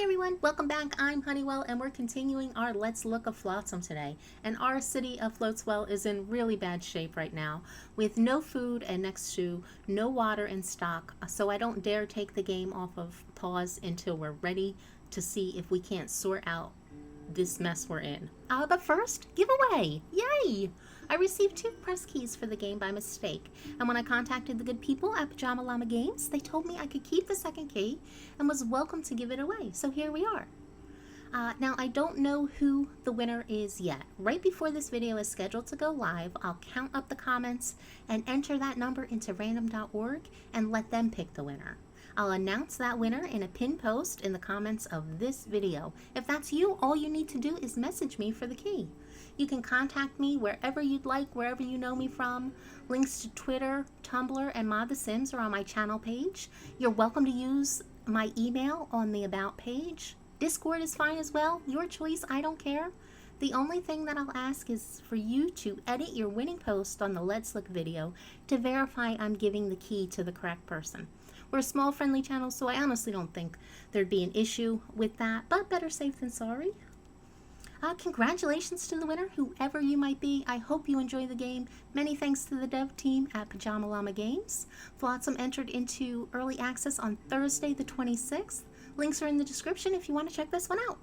everyone, welcome back. I'm Honeywell and we're continuing our Let's Look of Flotsam today. And our city of Flotsam is in really bad shape right now with no food and next to no water in stock. So I don't dare take the game off of pause until we're ready to see if we can't sort out this mess we're in. But first, giveaway! Yay! I received 2 press keys for the game by mistake, and when I contacted the good people at Pajama Llama Games, they told me I could keep the second key and was welcome to give it away, so here we are. Now, I don't know who the winner is yet. Right before this video is scheduled to go live, I'll count up the comments and enter that number into random.org and let them pick the winner. I'll announce that winner in a pinned post in the comments of this video. If that's you, all you need to do is message me for the key. You can contact me wherever you'd like, wherever you know me from. Links to Twitter, Tumblr, and Mod the Sims are on my channel page. You're welcome to use my email on the About page. Discord is fine as well. Your choice, I don't care. The only thing that I'll ask is for you to edit your winning post on the Let's Look video to verify I'm giving the key to the correct person. We're a small, friendly channel, so I honestly don't think there'd be an issue with that, but better safe than sorry. Congratulations to the winner, whoever you might be. I hope you enjoy the game. Many thanks to the dev team at Pajama Llama Games. Flotsam entered into early access on Thursday the 26th. Links are in the description if you want to check this one out.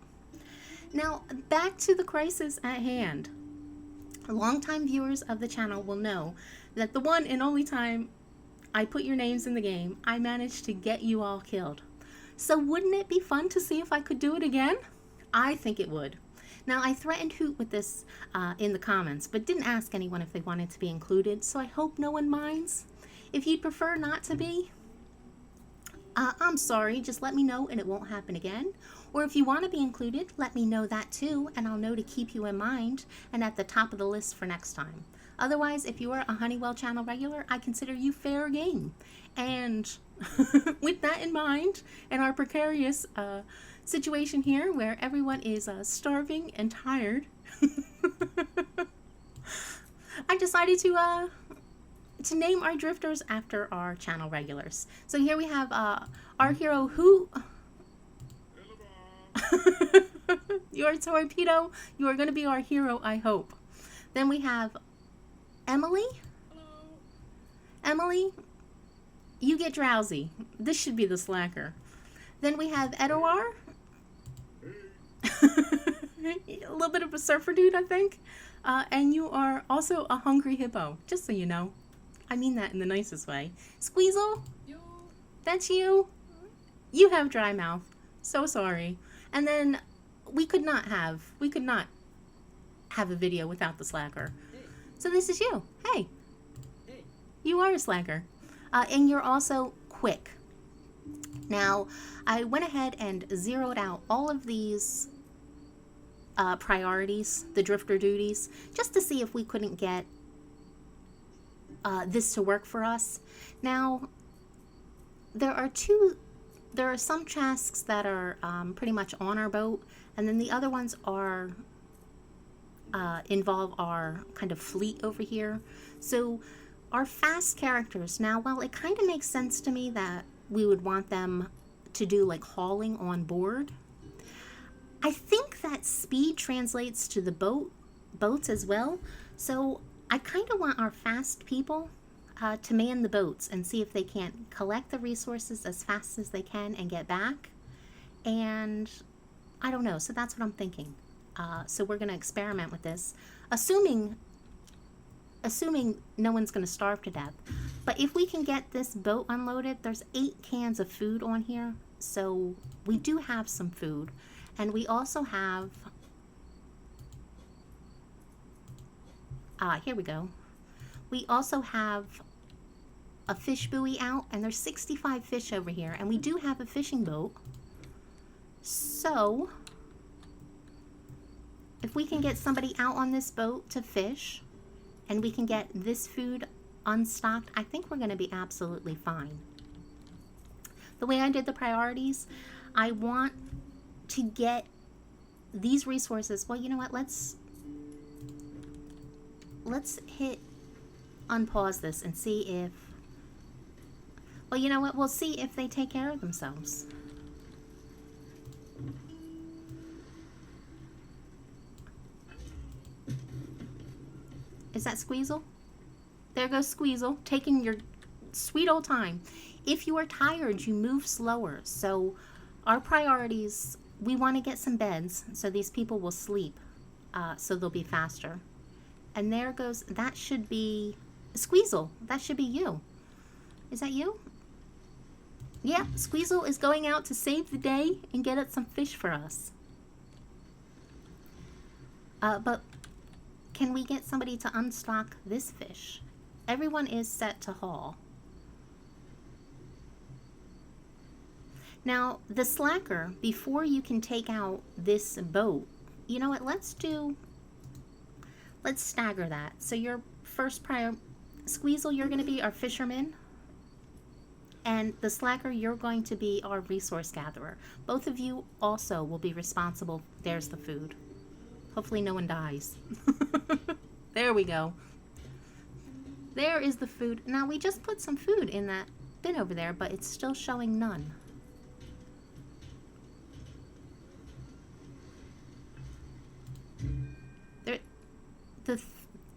Now, back to the crisis at hand. Longtime viewers of the channel will know that the one and only time I put your names in the game, I managed to get you all killed. So wouldn't it be fun to see if I could do it again? I think it would. Now, I threatened Hoot with this in the comments, but didn't ask anyone if they wanted to be included, so I hope no one minds. If you'd prefer not to be, I'm sorry, just let me know and it won't happen again. Or if you want to be included, let me know that too, and I'll know to keep you in mind and at the top of the list for next time. Otherwise, if you are a Honeywell channel regular, I consider you fair game. And with that in mind, and our precarious situation here where everyone is starving and tired, I decided to name our drifters after our channel regulars. So here we have our hero Who. You're a torpedo. You are going to be our hero, I hope. Then we have Emily. Hello. Emily, you get drowsy. This should be the slacker. Then we have Edouard. A little bit of a surfer dude, I think. And you are also a hungry hippo, just so you know. I mean that in the nicest way. Squeezel, yo. That's you. You have dry mouth. So sorry. And then we could not have a video without the slacker. Hey. So this is you. Hey. Hey. You are a slacker. And you're also quick. Now, I went ahead and zeroed out all of these priorities, the drifter duties, just to see if we couldn't get this to work for us. Now, there are some tasks that are pretty much on our boat, and then the other ones are involve our kind of fleet over here. So our fast characters, now, while it kind of makes sense to me that we would want them to do like hauling on board, I think that speed translates to the boats as well. So I kind of want our fast people to man the boats and see if they can't collect the resources as fast as they can and get back. And I don't know, so that's what I'm thinking. So we're going to experiment with this, assuming no one's going to starve to death. But if we can get this boat unloaded, there's 8 cans of food on here, so we do have some food. And we also have, here we go. We also have a fish buoy out, and there's 65 fish over here, and we do have a fishing boat. So if we can get somebody out on this boat to fish, and we can get this food unstocked, I think we're going to be absolutely fine. The way I did the priorities, I want to get these resources. Well, you know what? Let's hit unpause this and see if, well, you know what? We'll see if they take care of themselves. Is that Squeezle? There goes Squeezle, taking your sweet old time. If you are tired, you move slower. So our priorities, we want to get some beds so these people will sleep, so they'll be faster. And there goes, that should be Squeezle. That should be you. Is that you? Yeah, Squeezle is going out to save the day and get us some fish for us. But can we get somebody to unstock this fish? Everyone is set to haul. Now, the slacker, before you can take out this boat, you know what, let's stagger that. So your first Squeezle, you're going to be our fisherman. And the slacker, you're going to be our resource gatherer. Both of you also will be responsible. There's the food. Hopefully no one dies. There we go. There is the food. Now, we just put some food in that bin over there, but it's still showing none.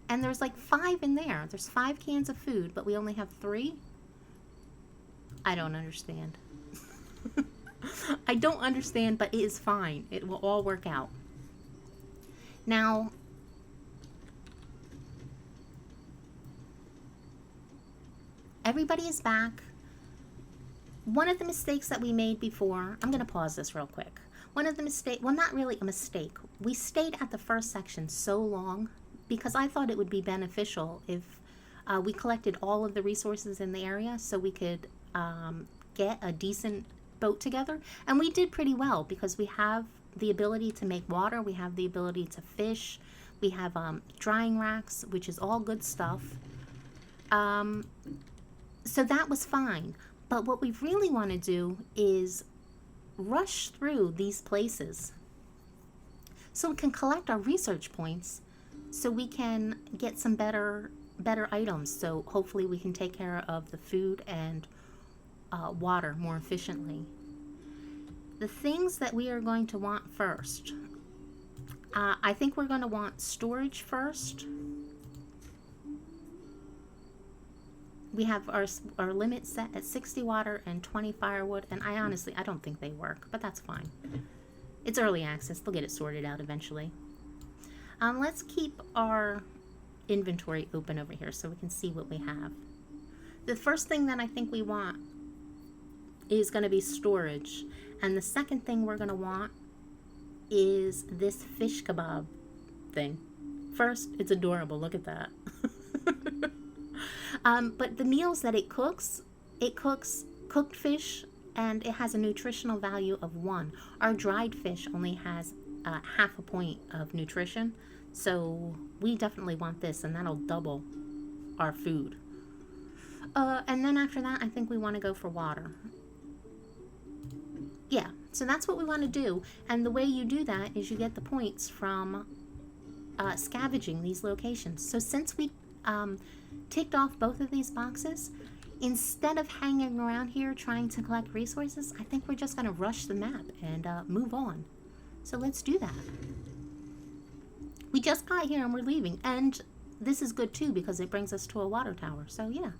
And there's like 5 in there. There's 5 cans of food, but we only have 3. I don't understand. I don't understand, but it is fine. It will all work out. Now, everybody is back. One of the mistakes that we made before, I'm going to pause this real quick. One of the mistakes, well, not really a mistake. We stayed at the first section so long because I thought it would be beneficial if we collected all of the resources in the area so we could get a decent boat together. And we did pretty well because we have the ability to make water, we have the ability to fish, we have drying racks, which is all good stuff. So that was fine. But what we really want to do is rush through these places so we can collect our research points so we can get some better items. So hopefully we can take care of the food and water more efficiently. The things that we are going to want first, I think we're going to want storage first. We have our limit set at 60 water and 20 firewood, and I don't think they work, but that's fine. It's early access. They'll get it sorted out eventually. Let's keep our inventory open over here so we can see what we have. The first thing that I think we want is going to be storage, and the second thing we're going to want is this fish kebab thing. First, it's adorable. Look at that. But the meals that it cooks cooked fish, and it has a nutritional value of 1. Our dried fish only has half a point of nutrition, so we definitely want this, and that'll double our food. And then after that, I think we want to go for water. Yeah, so that's what we want to do, and the way you do that is you get the points from scavenging these locations. So since we ticked off both of these boxes, instead of hanging around here trying to collect resources, I think we're just going to rush the map and move on. So let's do that. We just got here and we're leaving, and this is good too because it brings us to a water tower, so yeah.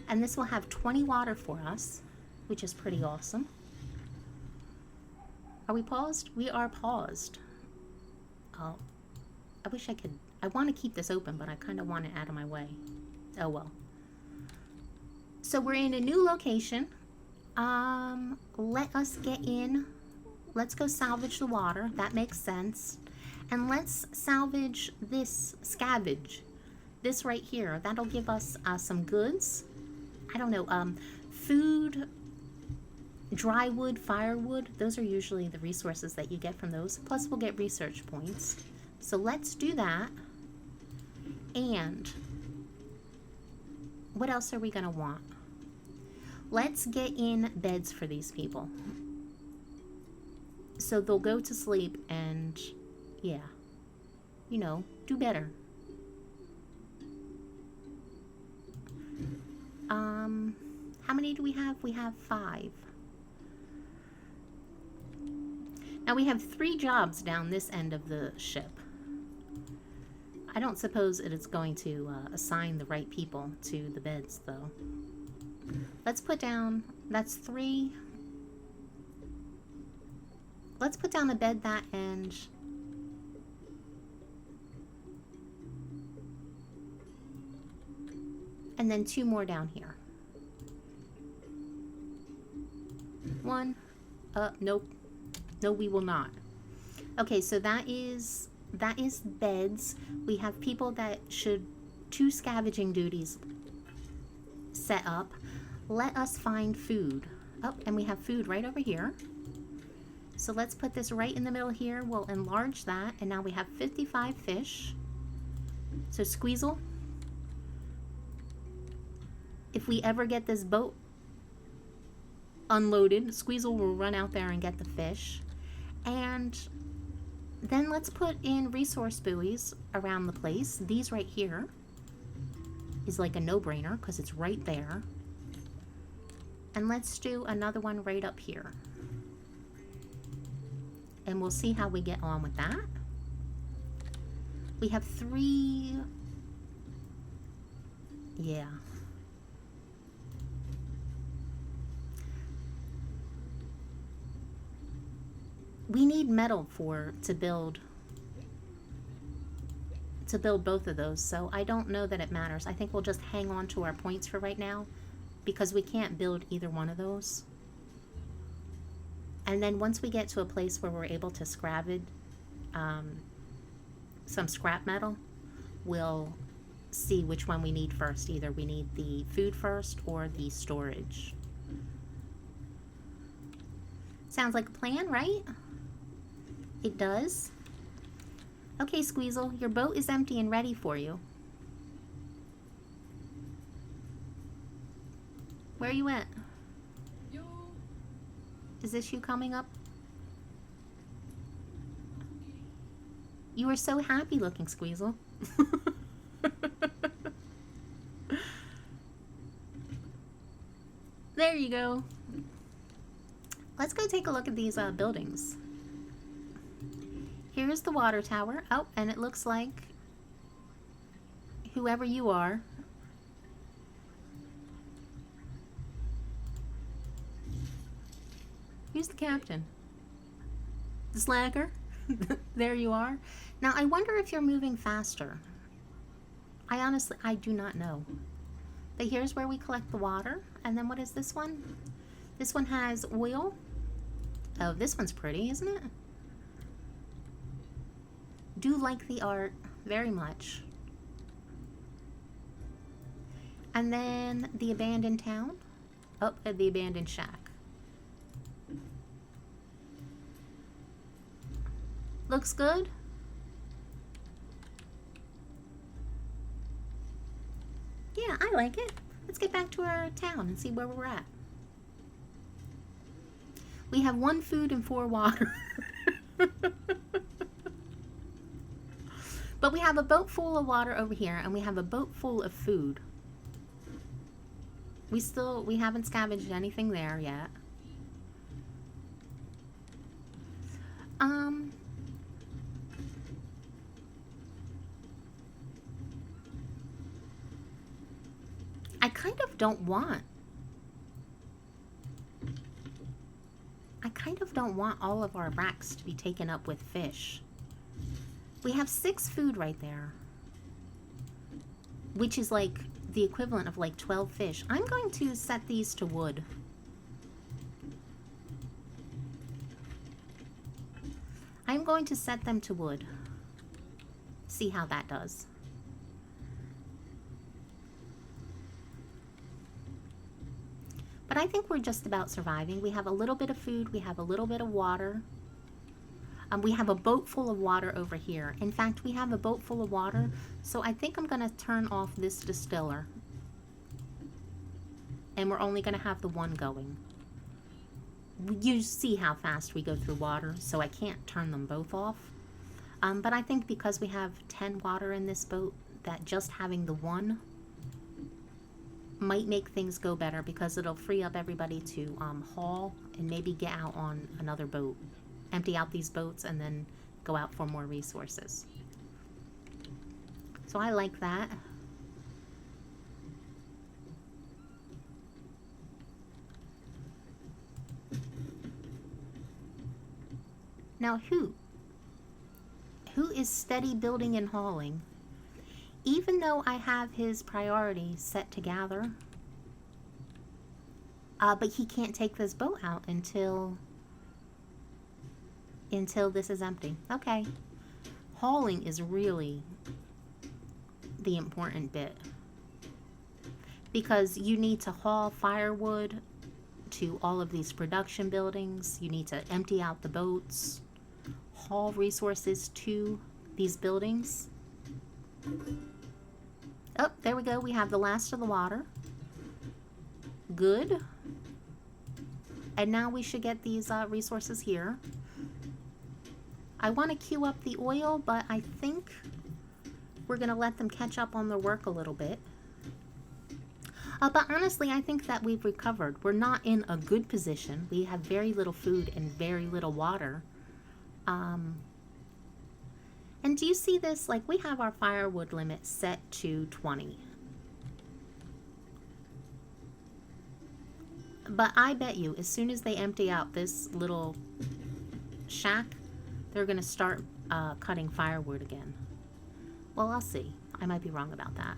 And this will have 20 water for us, which is pretty awesome. Are we paused? We are paused. Oh, I wish I could. I want to keep this open, but I kind of want it out of my way. Oh well. So we're in a new location. Let us get in. Let's go salvage the water. That makes sense. And let's salvage this, scavenge. This right here. That'll give us some goods. I don't know, food, dry wood, firewood. Those are usually the resources that you get from those. Plus we'll get research points. So let's do that. And what else are we going to want? Let's get in beds for these people. So they'll go to sleep and, yeah, you know, do better. How many do we have? We have 5. Now we have 3 jobs down this end of the ship. I don't suppose it is going to assign the right people to the beds, though. Let's put down, that's 3. Let's put down a bed that end. And then 2 more down here. 1. Nope. No, we will not. Okay, so that is beds. We have people that should 2 scavenging duties set up. Let us find food. Oh, and we have food right over here. So let's put this right in the middle here. We'll enlarge that, and now we have 55 fish. So Squeezle, if we ever get this boat unloaded, Squeezle will run out there and get the fish. And then let's put in resource buoys around the place. These right here is like a no-brainer because it's right there. And let's do another one right up here. And we'll see how we get on with that. We have 3... Yeah. We need metal to build both of those, so I don't know that it matters. I think we'll just hang on to our points for right now because we can't build either one of those. And then once we get to a place where we're able to scavenge some scrap metal, we'll see which one we need first. Either we need the food first or the storage. Sounds like a plan, right? It does. Okay, Squeezle, your boat is empty and ready for you. Where are you at? Yo. Is this you coming up? You are so happy looking, Squeezle. There you go. Let's go take a look at these buildings. Here's the water tower. Oh, and it looks like whoever you are. Who's the captain? The slacker? There you are. Now, I wonder if you're moving faster. I do not know. But here's where we collect the water. And then what is this one? This one has oil. Oh, this one's pretty, isn't it? Do like the art very much. And then the abandoned town. Oh, the abandoned shack. Looks good. Yeah, I like it. Let's get back to our town and see where we're at. We have 1 food and 4 water. But we have a boat full of water over here, and we have a boat full of food. We haven't scavenged anything there yet. I kind of don't want all of our racks to be taken up with fish. We have 6 food right there, which is like the equivalent of like 12 fish. I'm going to set these to wood. I'm going to set them to wood. See how that does. But I think we're just about surviving. We have a little bit of food. We have a little bit of water. We have a boat full of water over here. In fact, we have a boat full of water. So I think I'm going to turn off this distiller. And we're only going to have the one going. You see how fast we go through water, so I can't turn them both off. But I think because we have 10 water in this boat, that just having the one might make things go better because it'll free up everybody to haul and maybe get out on another boat empty out these boats and then go out for more resources. So I like that. Now who is steady building and hauling? Even though I have his priority set to gather, but he can't take this boat out until this is empty. Okay. Hauling is really the important bit, because you need to haul firewood to all of these production buildings. You need to empty out the boats, haul resources to these buildings. Oh, there we go. We have the last of the water. Good. And now we should get these resources here. I want to queue up the oil, but I think we're going to let them catch up on their work a little bit. But honestly, I think that we've recovered. We're not in a good position. We have very little food and very little water. And do you see this? Like, we have our firewood limit set to 20. But I bet you, as soon as they empty out this little shack, they're going to start cutting firewood again. Well, I'll see. I might be wrong about that.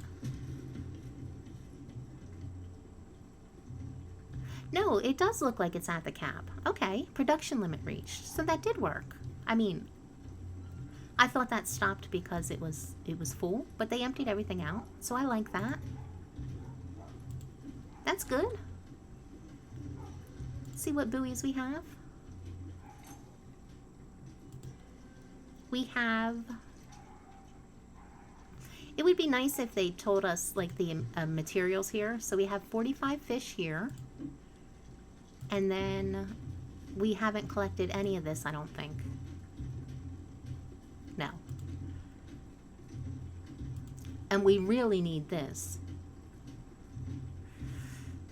No, it does look like it's at the cap. Okay, production limit reached. So that did work. I mean, I thought that stopped because it was full, but they emptied everything out. So I like that. That's good. See what buoys we have. We have... It would be nice if they told us, like, the materials here. So we have 45 fish here. And then we haven't collected any of this, I don't think. No. And we really need this.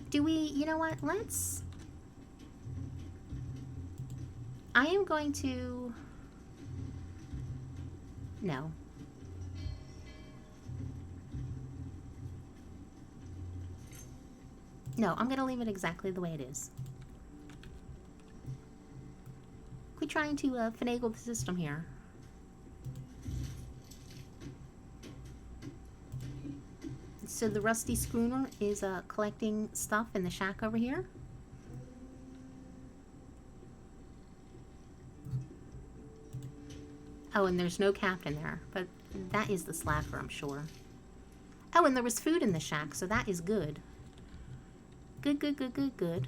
Do we... You know what? Let's... I am going to... No. No, I'm going to leave it exactly the way it is. We're trying to finagle the system here. So the rusty schooner is collecting stuff in the shack over here. Oh, and there's no captain there, but that is the slacker, I'm sure. Oh, and there was food in the shack, so that is good. Good, good, good, good, good.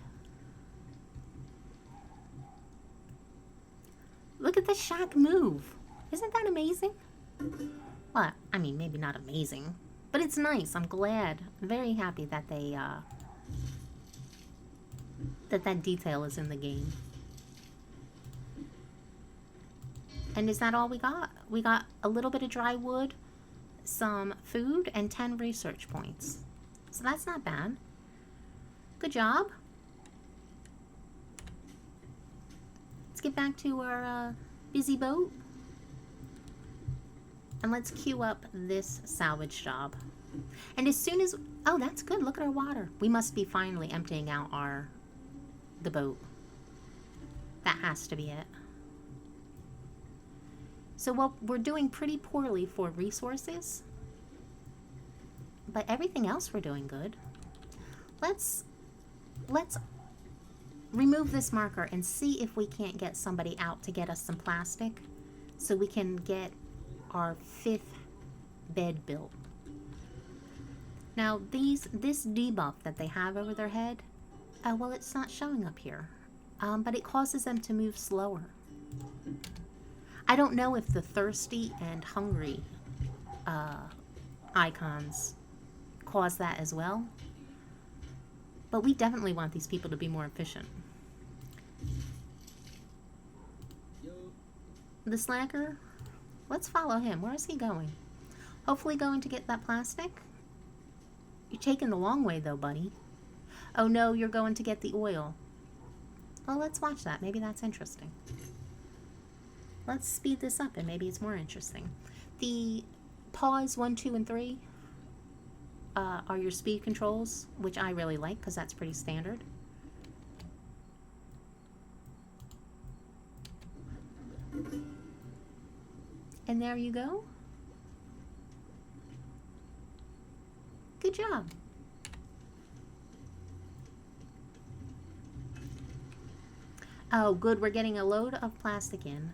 Look at the shack move. Isn't that amazing? Well, I mean, maybe not amazing, but it's nice. I'm glad. I'm very happy that they, that detail is in the game. And is that all we got? We got a little bit of dry wood, some food, and 10 research points. So that's not bad. Good job. Let's get back to our busy boat. And let's queue up this salvage job. And as soon as... Oh, that's good. Look at our water. We must be finally emptying out the boat. That has to be it. So, well, we're doing pretty poorly for resources. But everything else we're doing good. Let's remove this marker and see if we can't get somebody out to get us some plastic so we can get our 5th bed built. Now, this debuff that they have over their head, well, it's not showing up here. But it causes them to move slower. I don't know if the thirsty and hungry icons cause that as well. But we definitely want these people to be more efficient. The slacker, let's follow him. Where is he going? Hopefully going to get that plastic. You're taking the long way though, buddy. Oh no, you're going to get the oil. Well, let's watch that. Maybe that's interesting. Let's speed this up and maybe it's more interesting. The pause 1, 2, and 3 are your speed controls, which I really like because that's pretty standard. And there you go. Good job. Oh, good. We're getting a load of plastic in.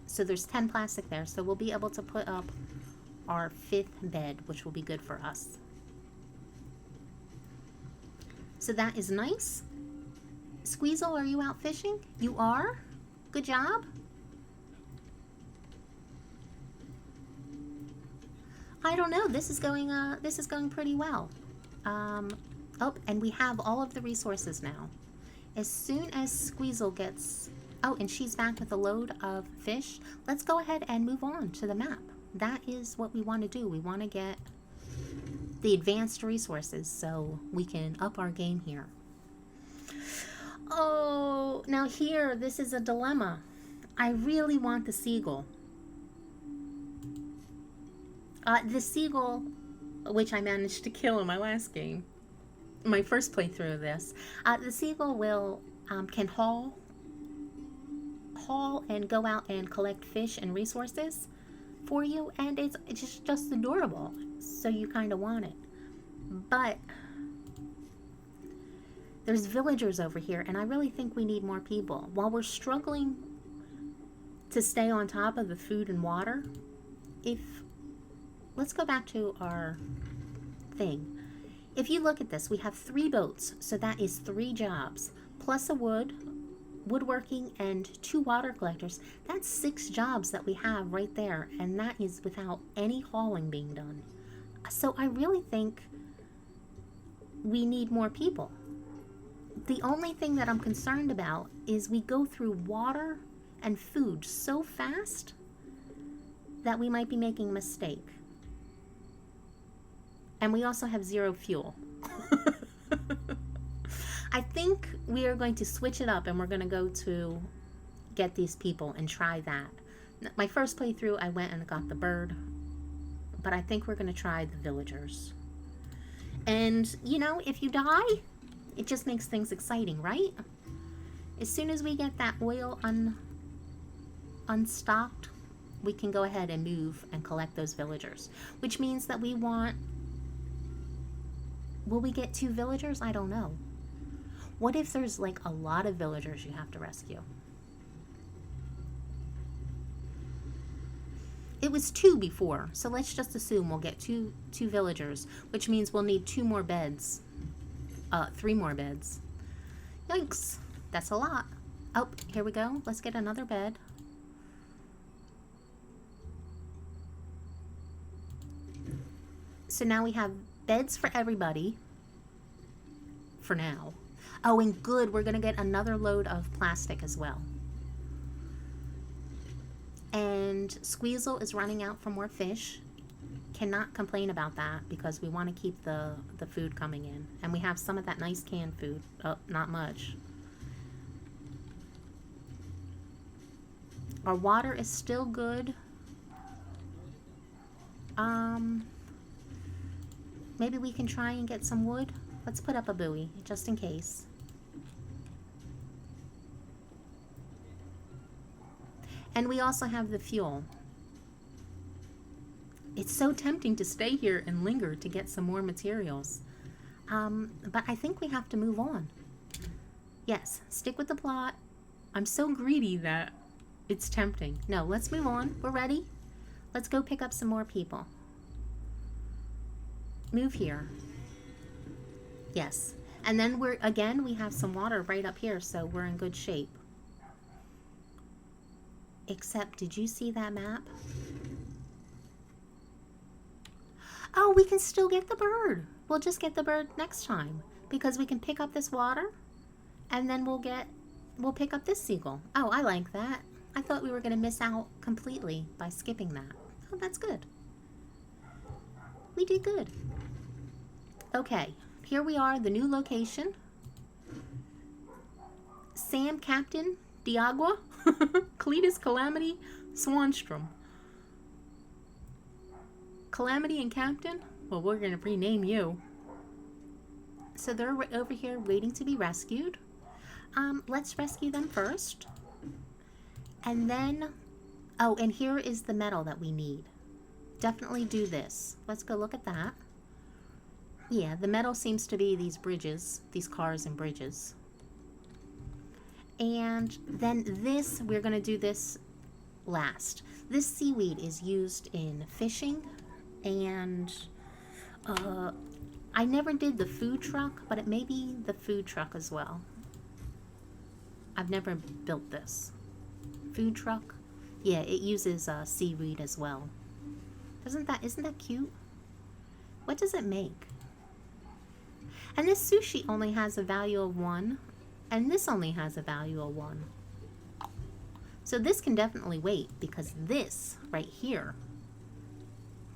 So there's 10 plastic there. So we'll be able to put up our 5th bed, which will be good for us. So that is nice. Squeezel, are you out fishing? You are? Good job. I don't know. This is going pretty well. Oh, and we have all of the resources now. As soon as Squeezel gets... Oh, and she's back with a load of fish. Let's go ahead and move on to the map. That is what we want to do. We want to get the advanced resources so we can up our game here. Oh, now here, this is a dilemma. I really want the seagull. The seagull, which I managed to kill in my last game, my first playthrough of this, the seagull will can haul and go out and collect fish and resources for you, and it's just adorable. So you kind of want it, but there's villagers over here, and I really think we need more people. While we're struggling to stay on top of the food and water, let's go back to our thing. If you look at this, we have 3 boats, so that is 3 jobs, plus a woodworking, and 2 water collectors. That's 6 jobs that we have right there, and that is without any hauling being done. So I really think we need more people. The only thing that I'm concerned about is we go through water and food so fast that we might be making a mistake. And we also have 0 fuel. I think we are going to switch it up and we're going to go to get these people and try that. My first playthrough, I went and got the bird. But I think we're going to try the villagers. And, you know, if you die, it just makes things exciting, right? As soon as we get that oil unstocked, we can go ahead and move and collect those villagers. Which means that we want... Will we get 2 villagers? I don't know. What if there's like a lot of villagers you have to rescue? It was 2 before, so let's just assume we'll get two villagers, which means we'll need 2 more beds. 3 more beds. Yikes, that's a lot. Oh, here we go. Let's get another bed. So now we have beds for everybody. For now. Oh, and good, we're gonna get another load of plastic as well. And Squeezel is running out for more fish. Cannot complain about that because we want to keep the food coming in. And we have some of that nice canned food. Oh, not much. Our water is still good. Maybe we can try and get some wood. Let's put up a buoy, just in case. And we also have the fuel. It's so tempting to stay here and linger to get some more materials. But I think we have to move on. Yes, stick with the plot. I'm so greedy that it's tempting. No, let's move on. We're ready. Let's go pick up some more people. Move here. Yes. And then we have some water right up here, so we're in good shape. Except, did you see that map? Oh, we can still get the bird. We'll just get the bird next time because we can pick up this water and then we'll pick up this seagull. Oh, I like that. I thought we were going to miss out completely by skipping that. Oh, that's good. We did good. Okay, here we are, the new location. Sam, Captain, Diagua, Cletus, Calamity, Swanstrom. Calamity and Captain? Well, we're going to rename you. So they're over here waiting to be rescued. Let's rescue them first. And then, oh, and here is the metal that we need. Definitely do this. Let's go look at that. Yeah, the metal seems to be these bridges, these cars and bridges. And then this, we're going to do this last. This seaweed is used in fishing, and I never did the food truck, but it may be the food truck as well. I've never built this. Food truck? Yeah, it uses seaweed as well. Isn't that cute? What does it make? And this sushi only has a value of 1, and this only has a value of 1. So this can definitely wait, because this right here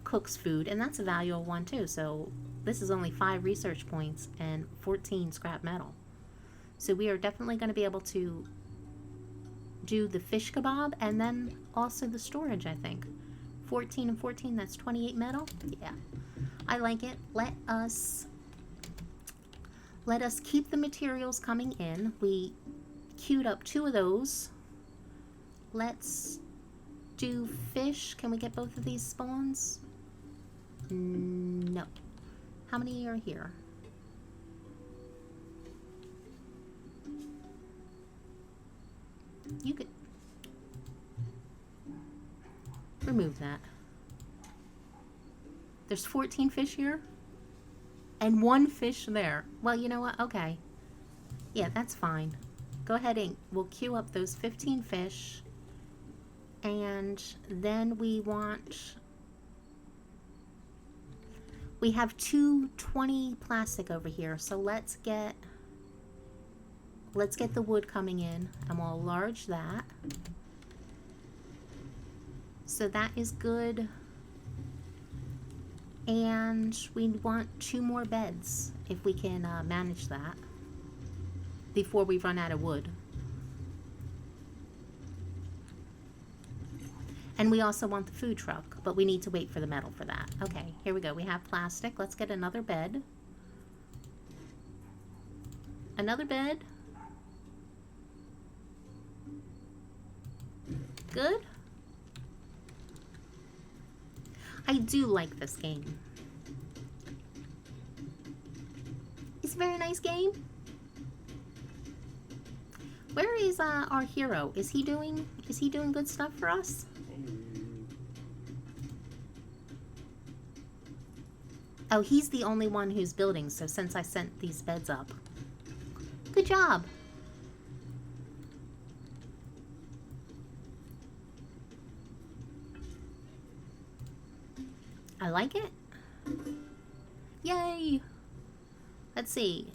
cooks food, and that's a value of 1 too. So this is only 5 research points and 14 scrap metal. So we are definitely going to be able to do the fish kebab and then also the storage, I think. 14 and 14, that's 28 metal. Yeah, I like it. Let us keep the materials coming in. We queued up 2 of those. Let's do fish. Can we get both of these spawns? No. How many are here? You could remove that. There's 14 fish here and 1 fish there. Well, you know what? Okay. Yeah, that's fine. Go ahead and we'll queue up those 15 fish. And then we have 220 plastic over here. So let's get the wood coming in, and we'll enlarge that. So that is good. And we want 2 more beds, if we can manage that, before we run out of wood. And we also want the food truck, but we need to wait for the metal for that. Okay, here we go. We have plastic. Let's get another bed. Another bed. Good. I do like this game. It's a very nice game. Where is our hero? Is he doing good stuff for us? Oh, he's the only one who's building, so since I sent these beds up. Good job. I like it. Yay. Let's see.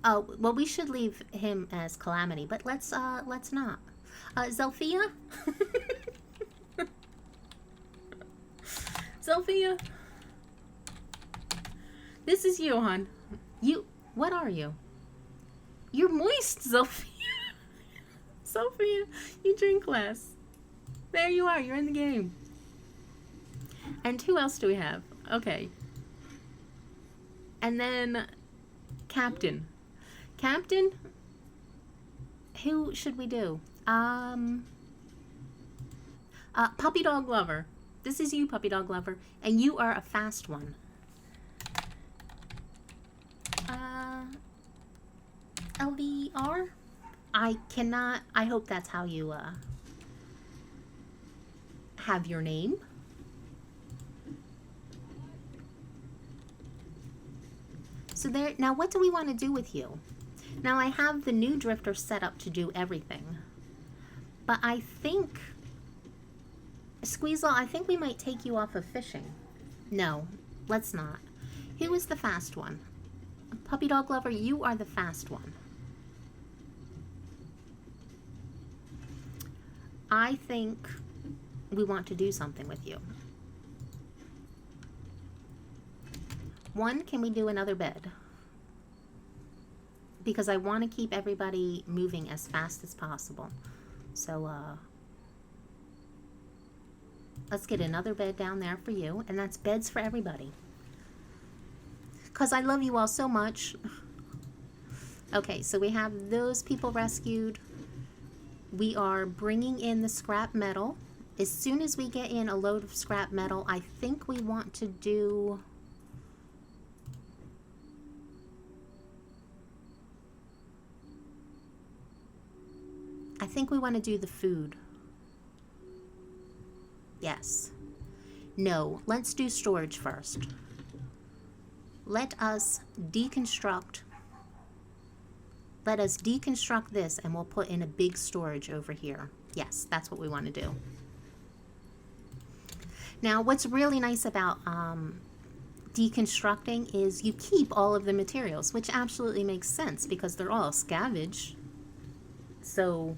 Oh, well, we should leave him as Calamity, but let's not. Zelphia? Zelphia? This is you, hon. What are you? You're moist, Zelphia. Zelphia, you drink less. There you are, you're in the game. And who else do we have? Okay. And then Captain. Captain? Who should we do? Puppy Dog Lover. This is you, Puppy Dog Lover. And you are a fast one. LDR? I hope that's how you, have your name. So there, now what do we want to do with you? Now I have the new drifter set up to do everything. But I think, Squeezle, I think we might take you off of fishing. No, let's not. Who is the fast one? Puppy Dog Lover, you are the fast one. I think we want to do something with you. 1, can we do another bed? because I want to keep everybody moving as fast as possible. So let's get another bed down there for you, and that's beds for everybody. Because I love you all so much. Okay, so we have those people rescued. We are bringing in the scrap metal. As soon as we get in a load of scrap metal, I think we want to do... I think we want to do the food. Yes. No, let's do storage first. Let us deconstruct this, and we'll put in a big storage over here. Yes, that's what we want to do. Now, what's really nice about deconstructing is you keep all of the materials, which absolutely makes sense because they're all scavenge. So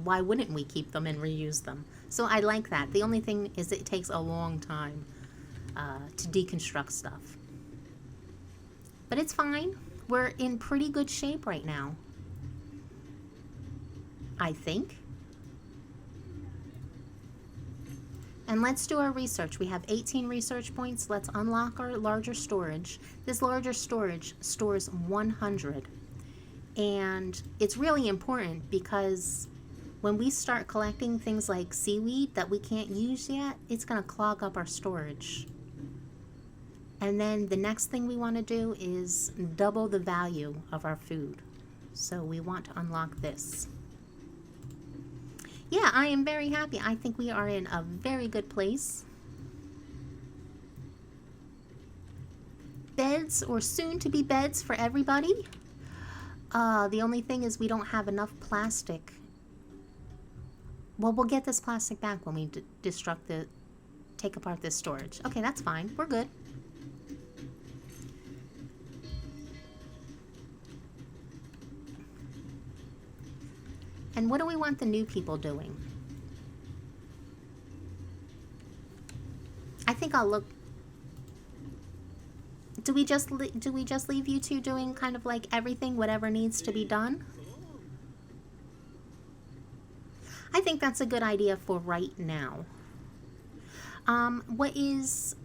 why wouldn't we keep them and reuse them? So I like that. The only thing is it takes a long time to deconstruct stuff. But it's fine. We're in pretty good shape right now, I think. And let's do our research. We have 18 research points. Let's unlock our larger storage. This larger storage stores 100. And it's really important because when we start collecting things like seaweed that we can't use yet, it's going to clog up our storage. And then the next thing we want to do is double the value of our food. So we want to unlock this. Yeah, I am very happy. I think we are in a very good place. Beds, or soon to be beds for everybody. The only thing is we don't have enough plastic. Well, we'll get this plastic back when we take apart this storage. Okay, that's fine. We're good. And what do we want the new people doing? I think I'll look... Do we just leave you two doing kind of like everything, whatever needs to be done? I think that's a good idea for right now. What is...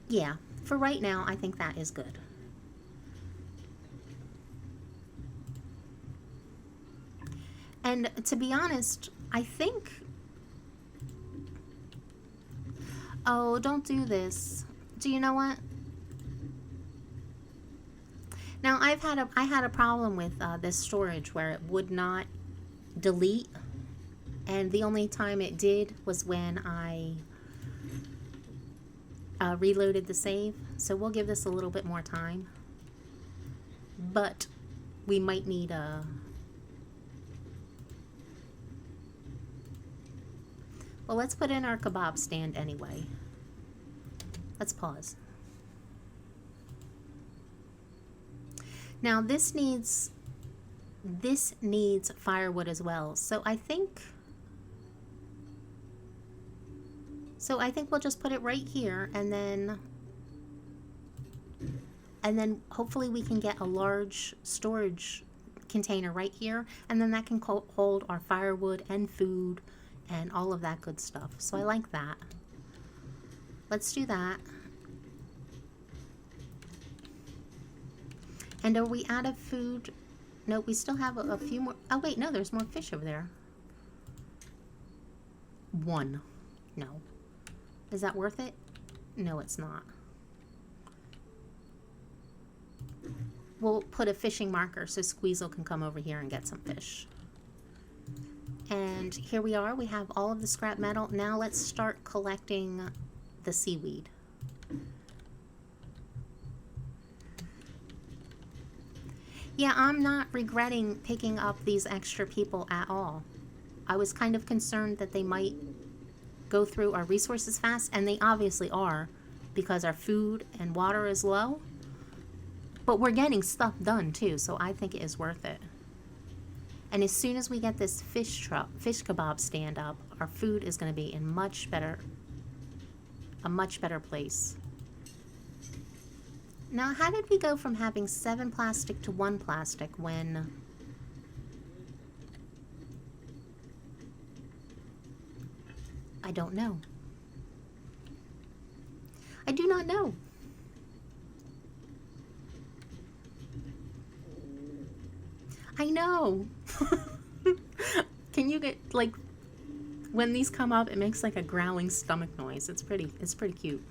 Yeah, for right now, I think that is good. And to be honest, I think... Oh, don't do this. Do you know what? Now, I had a problem with this storage where it would not delete. And the only time it did was when I reloaded the save. So we'll give this a little bit more time. But we might need a... Well, let's put in our kebab stand anyway. Let's pause. Now this needs firewood as well. So I think we'll just put it right here, and then hopefully we can get a large storage container right here, and then that can hold our firewood and food and all of that good stuff. So I like that. Let's do that. And are we out of food? No, we still have a few more. Oh wait, no, there's more fish over there. One. No. Is that worth it? No, it's not. We'll put a fishing marker so Squeezel can come over here and get some fish. And here we are. We have all of the scrap metal. Now let's start collecting the seaweed. Yeah, I'm not regretting picking up these extra people at all. I was kind of concerned that they might go through our resources fast, and they obviously are because our food and water is low. But we're getting stuff done too, so I think it is worth it. And as soon as we get this fish kebab stand up, our food is going to be in a much better place. Now, how did we go from having 7 plastic to 1 plastic when... I don't know. I do not know. I know. Can you get, like, when these come up, it makes like a growling stomach noise. It's pretty cute.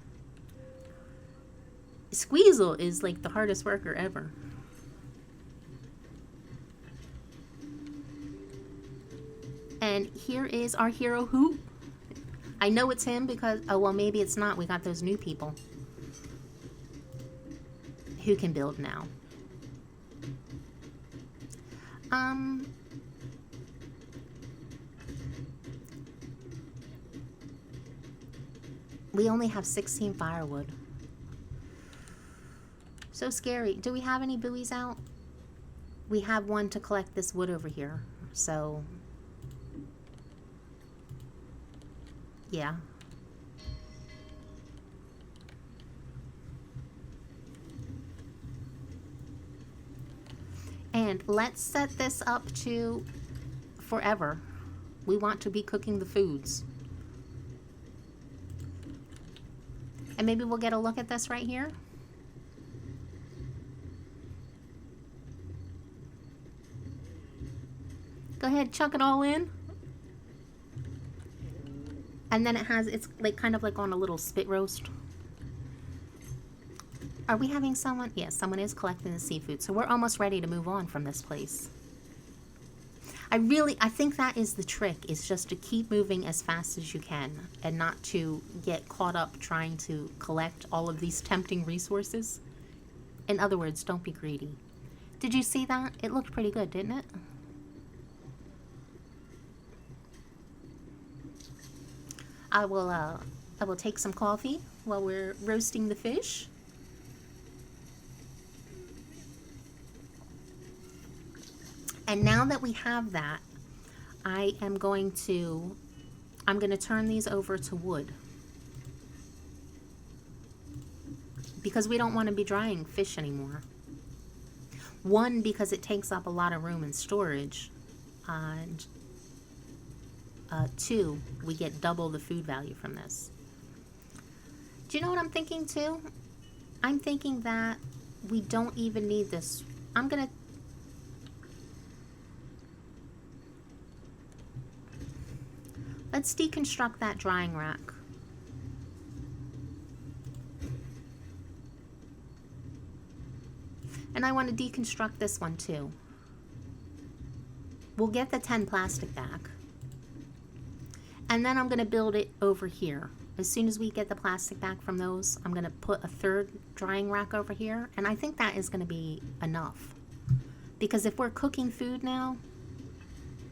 Squeezle is like the hardest worker ever. And here is our hero Hoop. I know it's him because, oh well, maybe it's not. We got those new people who can build now. We only have 16 firewood. So scary. Do we have any buoys out? We have one to collect this wood over here. So, yeah. And let's set this up to forever. We want to be cooking the foods. And maybe we'll get a look at this right here. Go ahead, chuck it all in. And then it's like kind of like on a little spit roast. Are we having someone? Yes, someone is collecting the seafood. So we're almost ready to move on from this place. I think that is the trick, is just to keep moving as fast as you can and not to get caught up trying to collect all of these tempting resources. In other words, don't be greedy. Did you see that? It looked pretty good, didn't it? I will take some coffee while we're roasting the fish. And now that we have that, I'm going to turn these over to wood. Because we don't want to be drying fish anymore. One, because it takes up a lot of room in storage. And two, we get double the food value from this. Do you know what I'm thinking too? I'm thinking that we don't even need this. Let's deconstruct that drying rack. And I want to deconstruct this one too. We'll get the 10 plastic back. And then I'm going to build it over here. As soon as we get the plastic back from those, I'm going to put a third drying rack over here. And I think that is going to be enough. Because if we're cooking food now,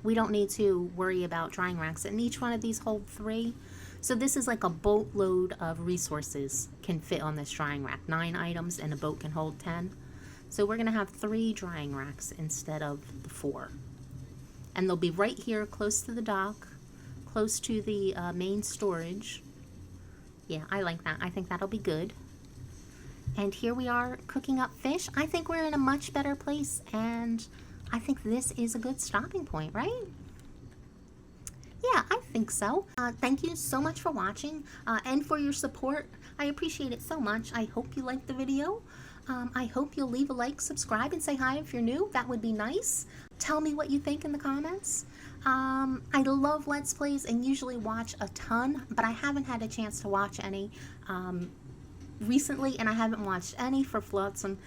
we don't need to worry about drying racks. And each one of these hold 3. So this is like a boatload of resources can fit on this drying rack. 9 items and a boat can hold 10. So we're going to have 3 drying racks instead of the 4. And they'll be right here close to the dock, close to the main storage. Yeah, I like that. I think that'll be good. And here we are cooking up fish. I think we're in a much better place, and I think this is a good stopping point, right? Yeah, I think so. Thank you so much for watching and for your support. I appreciate it so much. I hope you liked the video. I hope you'll leave a like, subscribe, and say hi if you're new. That would be nice. Tell me what you think in the comments. I love Let's Plays and usually watch a ton, but I haven't had a chance to watch any recently, and I haven't watched any for Flotsam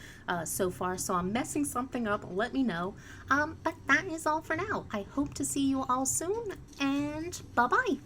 so far, so I'm messing something up. Let me know. But that is all for now. I hope to see you all soon, and bye-bye.